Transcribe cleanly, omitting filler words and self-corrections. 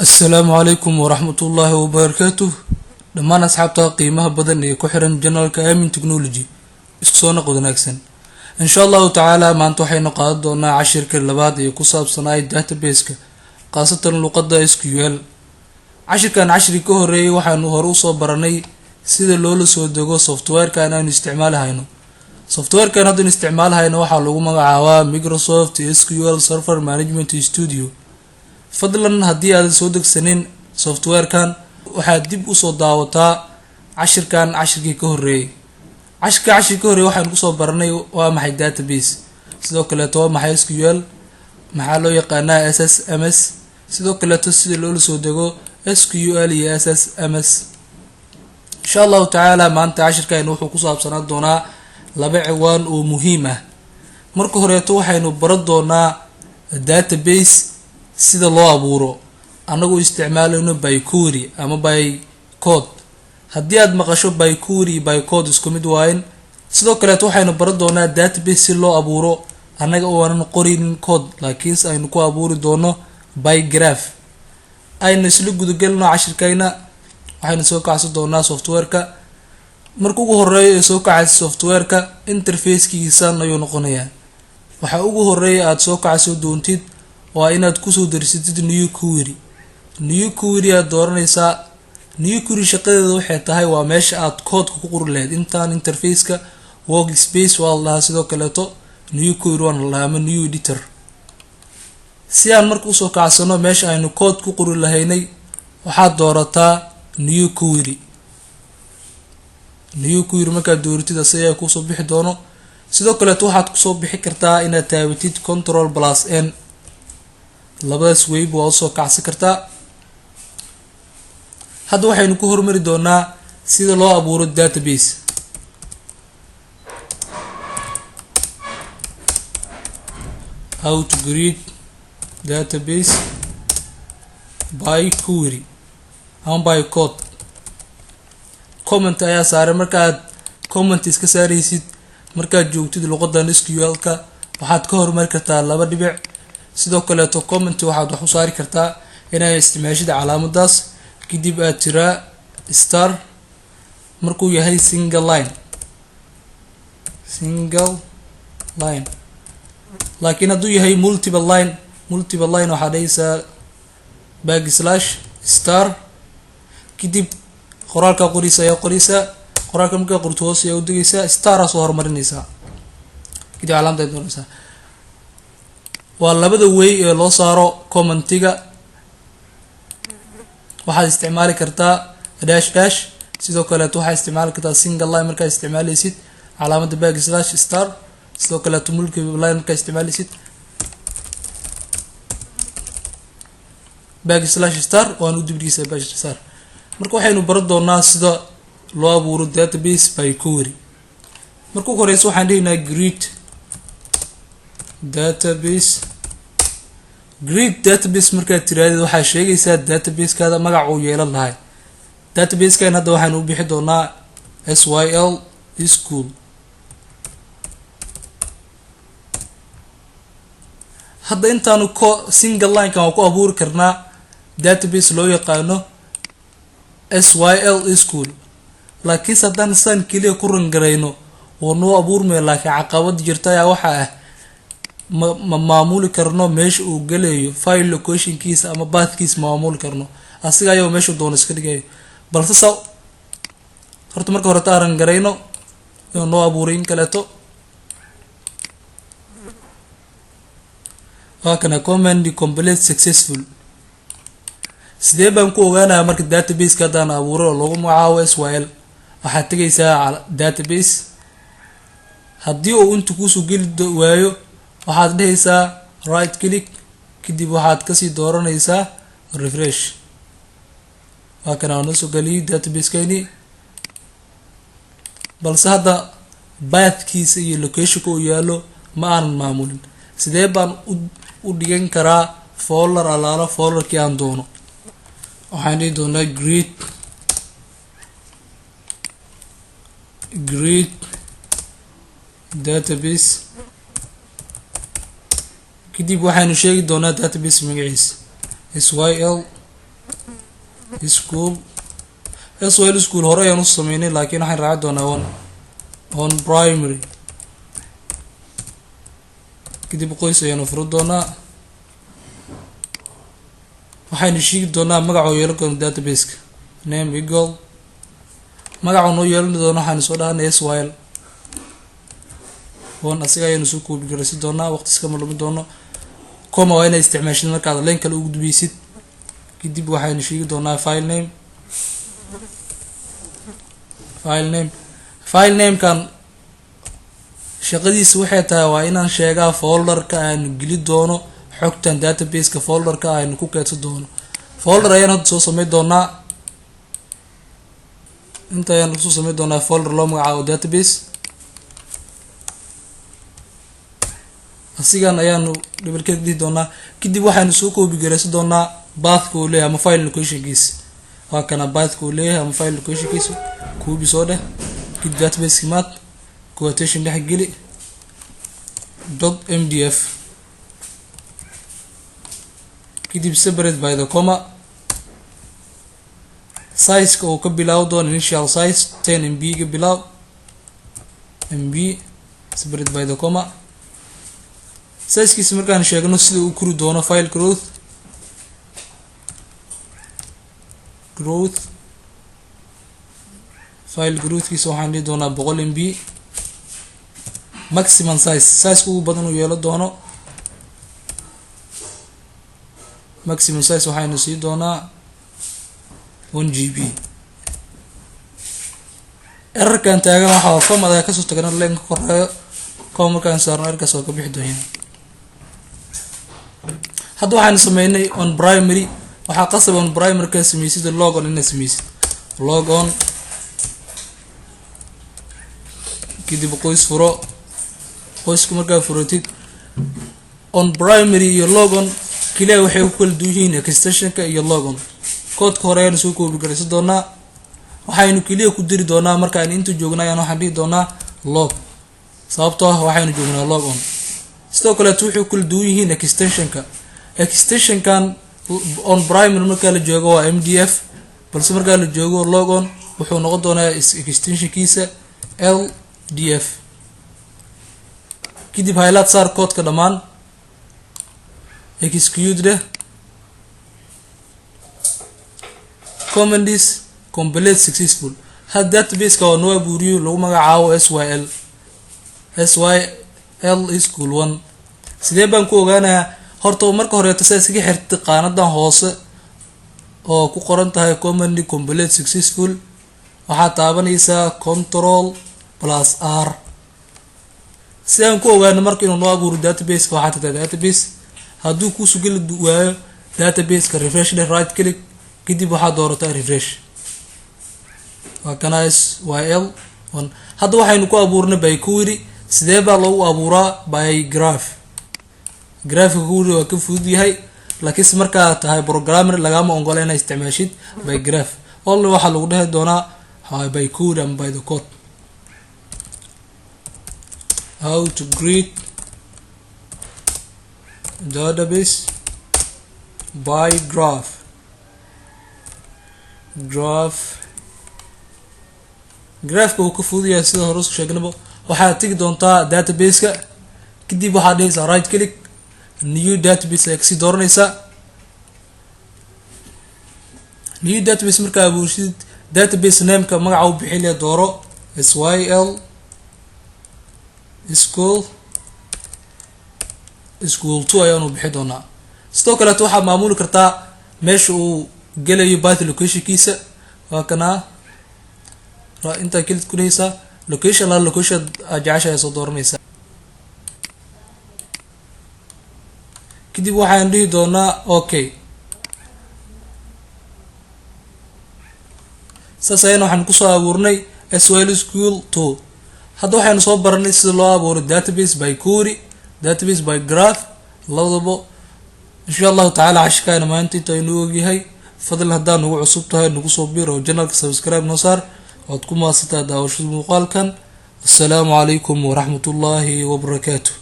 السلام عليكم ورحمة الله وبركاته. دمان أصحابتا قيمها بدن كحرن جنرال كامن تكنولوجي اسكسونا قدناكسن إن شاء الله تعالى ما انتو حين قادونا عشر كلابات يكساب صناعي داتابيسك خاصة لقد SQL عشر كان عشري كهري وحانو هروسو براني سيد اللولو سودوغو سوفتوير كان استعمالها هينو سوفتوير كان هدو استعمالها هينو وحالوغو مغعاوا مايكروسوفت SQL Server Management Studio. fadlan haddii aad soo degsanin software-kan waxaad dib u soo daawataa cashirkii ka horeeyay cashirkii ka horeeyay waxaan ku soo baranay waa maxay database sidoo kale waa maxay SQL maxaa loo yaqaanaa SSMS sidoo kale sida loo soo dego SQL iyo SSMS insha Allah taala maanta cashirkan wuxuu ku saabsanaan doonaa laba ciwaan oo muhiim ah. marka hore waxaynu baran doonaa database sida loo abuuro anagu isticmaalayno by query ama by code. haddii aad maqasho by query by code isku mid waayn sidoo kale waxaynu baran doonaa database si loo abuuro anaga oo aan qorin code laakiin aynu ku abuuri doono by graph. aynu isla gudagalno cashirkayna waxaynu soo kacsan doonaa software-ka. marka ugu horeeyo soo kacsan software-ka interface-kiisa ayuu noqonayaa. waxa ugu horeeyo aad soo kacsan doontid waa inaad ku soo darsatid new query aad dooranaysaa. new query shaqadeedu waxay tahay waa meesha aad code ku qori lahayd intaan interface-ka workspace waa la sidoo kale new query waa la ama new editor. si aan marka u soo kacsano meesha aynu code ku qori lahaynay waxaad doorataa new query markaad dooratid asaga ku soo bixi doono. sidoo kale waxaad ku soo bixi kartaa inaad taabatid Ctrl+N labadaas wayb waa soo kacsi kartaa. hadda waxaynu ku hormari doonaa sida loo abuuro database. how to create database by query and by code. comment ayaa saaray markaad comment iska saaraysid markaad joogtid luqadan SQL-ka waxaad ka hormari kartaa laba dhibic. sidoo kale comment waxaad wax u saari kartaa inay isticmaashid calaamadaas kadib aad tiraa star markuu yahay single line laakiin hadduu yahay multiple line waxaad dhahaysaa backslash star kadib qoraalka qoraysa ayaa qoraysaa qoraalka markaa qorto hoos ayaa u degaysaa star soo hormarinaysaa kadib calaamadaad doonaysaa. waa labada way ee loo saaro commentiga. waxaad isticmaali kartaa dash sidoo kale waxaad isticmaali kartaa single line markaad isticmaalaysid calaamada backslash star sidoo kale multiple line markaad isticmaalaysid backslash star waan u dibdhigisaa backslash star. marka waxaynu baran doonaa sida loo abuuro database by query. marka ugu horeysa waxaan dhihinaa create database markaad tiraahdo waxaa sheegaysaa database-kaada magac uu yeelan lahay. database-kan hadda waxaan u bixi doonaa SYL school. hadda intaanu single line-kan waan ku abuuri karnaa database loo yaqaano SYL school laakiinse haddaan san keliya ku rangarayno oo noo abuurmay laakiin caqabad jirta ayaa waxaa ah ma maamuli karno meesha uu galayo file locationkiisa ama pathkiisa ma maamuli karno asiga ayaa meesha doon iska dhigayo. balse saw horta marka hore taaran garayno oo noo abuuray in kaleeto waa kana command complete successful. sidee baan ku ogaanayaa marka database-ka hadaan abuuro oo lagu magacaabo SYL waxaad tagaysaa database. haddii uu inta kusoo geli waayo waxaad dhahaysaa right click kadib waxaad kasii dooranaysaa refresh. waa kana aan soo galiyay database-kayni balse hadda pathkiisa iyo location-ka uu yaalo ma aanan maamulin. sidee baan u dhigan karaa folder alaala folderkii aan doono. waxaan dhihi doonaa create database kadib waxaanu sheegi doonaa database magaciisa SYL school SYL school hore ayaan u sameynay laakiin waxaan raaci doonaa on primary kadib qoys ayaan furo doonaa waxaynu sheegi doonaa magaca oo yeelan doono database name equal magaca oo yeelan doono waxaan soo dhahnay SYL asiga ayaynu soo koobi garaysi doonaa waqti iska malumi doono comma waa inay isticmaashid markaad leen kale ugu gudbiysid kadib waxaynu sheegi doonaa file name kan shaqadiisa waxay tahay waa inaan sheegaa folderka aanu geli doono xogtan database-ka folderka aynu ku keedsan doono folder ayaan hadda soo sameyn doonaa inta ayaan soo sameyn doonaa folder loo magacaabo database asigan ayaanu double-click dhihi doonaa kadib waxaanu soo koobi garaysan doonaa pathka uu leeyahay ama file locationkiisa waa kana pathka uu leeyahay ama file locationkiisa koobi soo dheh kadib database maad quotation dhex geli .mdf kadib separate by the comma size-ka uu ka bilaabo doono initial size 10 MB ga bilaab MB separate by the comma size-kiisa markaan sheegno sida uu kori doono file growth file growthkiisa waxaan dhihi doonaa 100 MB maximum size ugu badan uu yeelo doono maximum size waxaynu sii doonaa 1 GB errorkan taagan waxaa comada kasoo tagana leenka koreeyo com markaan saarno errorkaas oo ka bixi doonaa hadda waxaan sameynay on primary waxaa qasab on primary ka sameeysid logon inaa sameeysid logon kadib qoys furo qoyska markaa furatid on primary iyo logon kaliya waxay ku kala duwan yihiin extensionka iyo logon koodka hore ayaan soo koobi garaysan doonaa waxaynu kaliya ku diri doonaa markaan inta joognaa ayaan waxaan dhihi doonaa log sababtoo ah waxaynu joognaa logon sidoo kale wuxuu kala duwan yihiin extensionkan on primary markaa la joogo waa MDF balse markaa la joogo logon wuxuu noqon doonaa extensionkiisa LDF kadib highlight saar koodka dhammaan execute command is complete successful had database-ka oo noo abuuriyo lagu magacaabo SYL school 1 sidee baan ku ogaanayaa horta marka hore ta iskaga xirtay qaanadan hoose oo ku qoran tahay command complete successful waxaa taabanaysaa Ctrl+R si aan ku ogaano marka inuu noo abuuro database-ka waxaa tahay database hadduu ku sugan waayo database-ka refresh right click kadib waxaa doorataa refresh waa kana SYL 1 hadda waxaynu ku abuurnay by query sidee baa loogu abuuraa by graph query waa ka fudud yahay laakiin markaa tahay programmer lagama ogola inaad isticmaashid by graph only waxaa lagu dhahi doonaa by query and by the code how to create database by graph graphka uu ka fududahay sida hore usoo sheegnaba waxaad tegi doontaa database-ka kadib waxaad dhehaysaa right click new database ayaa kasii dooranaysaa new database markaa abuursid database name-ka magaca u bixinaya dooro SYL school 2 ayaanu bixi doonaa sidoo kale waxaad maamuli kartaa meesha uu gelayo path locationkiisa waa kana inta kilid ku dhehaysaa location jecesha ayaa soo dooranaysaa kadib waxaan dhihi doonaa okay saas ayana waxaan kusoo abuurnay SYL school 2 hadda waxaynu soo baranay sida loo abuuro database by query database by graph labadaba insha Allah taala cashkaana maanta inta inuu ogyahay fadlan haddaan ugu cusub tahay nagu soo biir oo channelka subscribe noo saar waad ku maasantaa daawashada muuqaalkan. Assalaamu calaykum waraxmatullaahi wabarakaatuh.